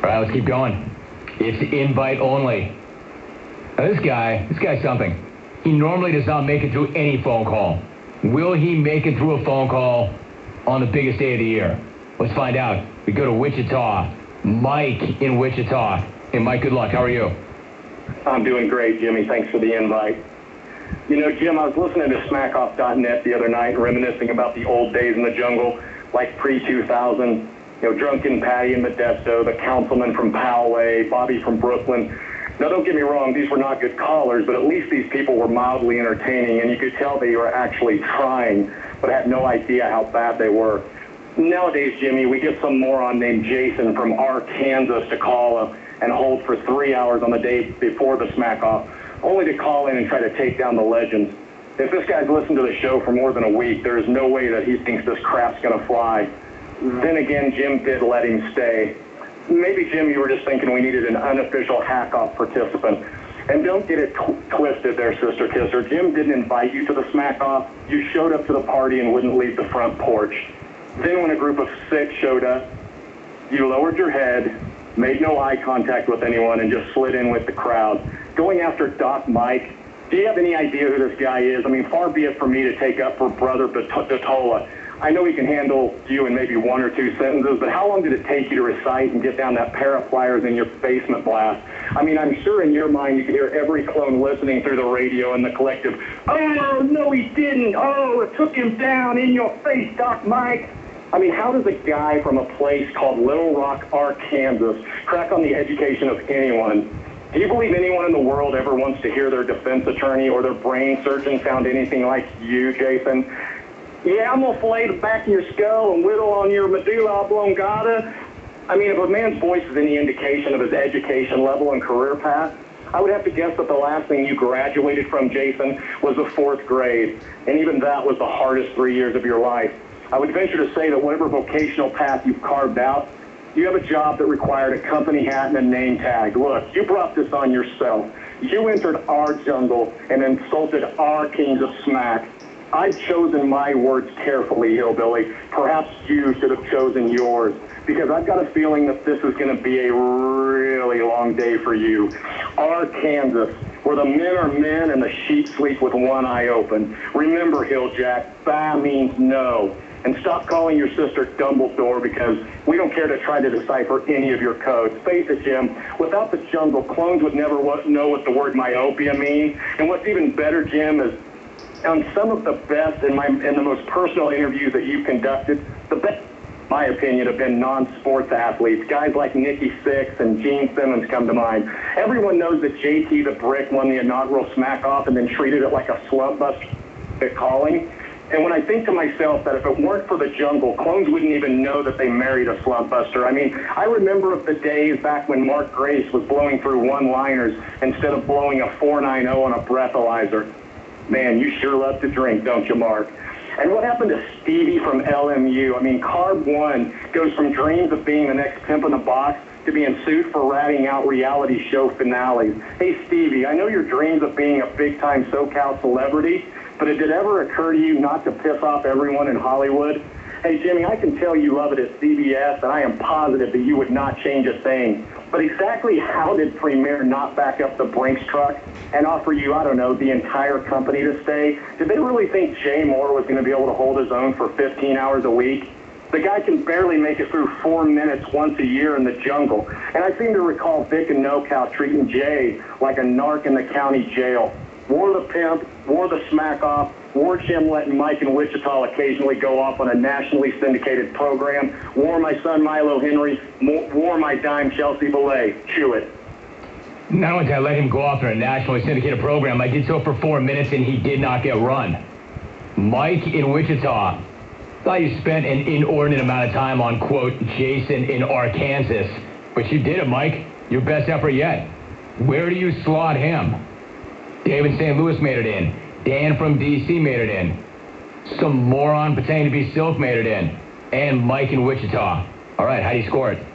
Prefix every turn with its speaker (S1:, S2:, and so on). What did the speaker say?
S1: All right, let's keep going. It's invite only. Now, this guy's something. He normally does not make it through any phone call. Will he make it through a phone call on the biggest day of the year? Let's find out. We go to Wichita. Mike in Wichita. Hey, Mike, good luck. How are you?
S2: I'm doing great, Jimmy. Thanks for the invite. You know, Jim, I was listening to smackoff.net the other night, reminiscing about the old days in the jungle, like pre-2000. You know, Drunken Patty in Modesto, the councilman from Poway, Bobby from Brooklyn. Now, don't get me wrong, these were not good callers, but at least these people were mildly entertaining, and you could tell they were actually trying, but had no idea how bad they were. Nowadays, Jimmy, we get some moron named Jason from Arkansas to call and hold for 3 hours on the day before the smack-off, only to call in and try to take down the legends. If this guy's listened to the show for more than a week, there is no way that he thinks this crap's going to fly. Then again, Jim did let him stay. Maybe, Jim, you were just thinking we needed an unofficial hack-off participant. And don't get it twisted there, Sister Kisser. Jim didn't invite you to the smack-off. You showed up to the party and wouldn't leave the front porch. Then when a group of 6 showed up, you lowered your head, made no eye contact with anyone, and just slid in with the crowd. Going after Doc Mike, do you have any idea who this guy is? I mean, far be it for me to take up for Brother Datola. I know he can handle you in maybe 1 or 2 sentences, but how long did it take you to recite and get down that pair of pliers in your basement blast? I mean, I'm sure in your mind you could hear every clone listening through the radio and the collective, "Oh, no, he didn't. Oh, it took him down in your face, Doc Mike." I mean, how does a guy from a place called Little Rock, Arkansas, crack on the education of anyone? Do you believe anyone in the world ever wants to hear their defense attorney or their brain surgeon sound anything like you, Jason? Yeah, I'm going to fillet the back of your skull and whittle on your medulla oblongata. I mean, if a man's voice is any indication of his education level and career path, I would have to guess that the last thing you graduated from, Jason, was the 4th grade. And even that was the hardest 3 years of your life. I would venture to say that whatever vocational path you've carved out, you have a job that required a company hat and a name tag. Look, you brought this on yourself. You entered our jungle and insulted our kings of smack. I've chosen my words carefully, hillbilly. Perhaps you should have chosen yours, because I've got a feeling that this is going to be a really long day for you. Arkansas, where the men are men and the sheep sleep with one eye open. Remember, Hilljack, ba means no. And stop calling your sister Dumbledore, because we don't care to try to decipher any of your codes. Face it, Jim, without the jungle, clones would never know what the word myopia means. And what's even better, Jim, is on some of the best in the most personal interviews that you've conducted, the best, in my opinion, have been non-sports athletes. Guys like Nikki Sixx and Gene Simmons come to mind. Everyone knows that JT the Brick won the inaugural smack-off and then treated it like a slump buster calling. And when I think to myself that if it weren't for the jungle, clones wouldn't even know that they married a slump buster. I mean, I remember of the days back when Mark Grace was blowing through one-liners instead of blowing a 490 on a breathalyzer. Man, you sure love to drink, don't you, Mark? And what happened to Stevie from LMU? I mean, Carb One goes from dreams of being the next pimp in the box to being sued for ratting out reality show finales. Hey, Stevie, I know your dreams of being a big-time SoCal celebrity, but did it ever occur to you not to piss off everyone in Hollywood? Hey, Jimmy, I can tell you love it at CBS, and I am positive that you would not change a thing. But exactly how did Premier not back up the Brinks truck and offer you, I don't know, the entire company to stay? Did they really think Jay Moore was going to be able to hold his own for 15 hours a week? The guy can barely make it through 4 minutes once a year in the jungle. And I seem to recall Vic and NoCal treating Jay like a narc in the county jail. Wore the pimp, wore the smack off, wore Jim letting Mike in Wichita occasionally go off on a nationally syndicated program, wore my son Milo Henry, wore my dime Chelsea Belay. Chew it.
S1: Not only did I let him go off on a nationally syndicated program, I did so for 4 minutes and he did not get run. Mike in Wichita. Thought you spent an inordinate amount of time on, quote, Jason in Arkansas. But you did it, Mike. Your best effort yet. Where do you slot him? Dave in St. Louis made it in. Dan from D.C. made it in. Some moron pretending to be Silk made it in. And Mike in Wichita. All right, how do you score it?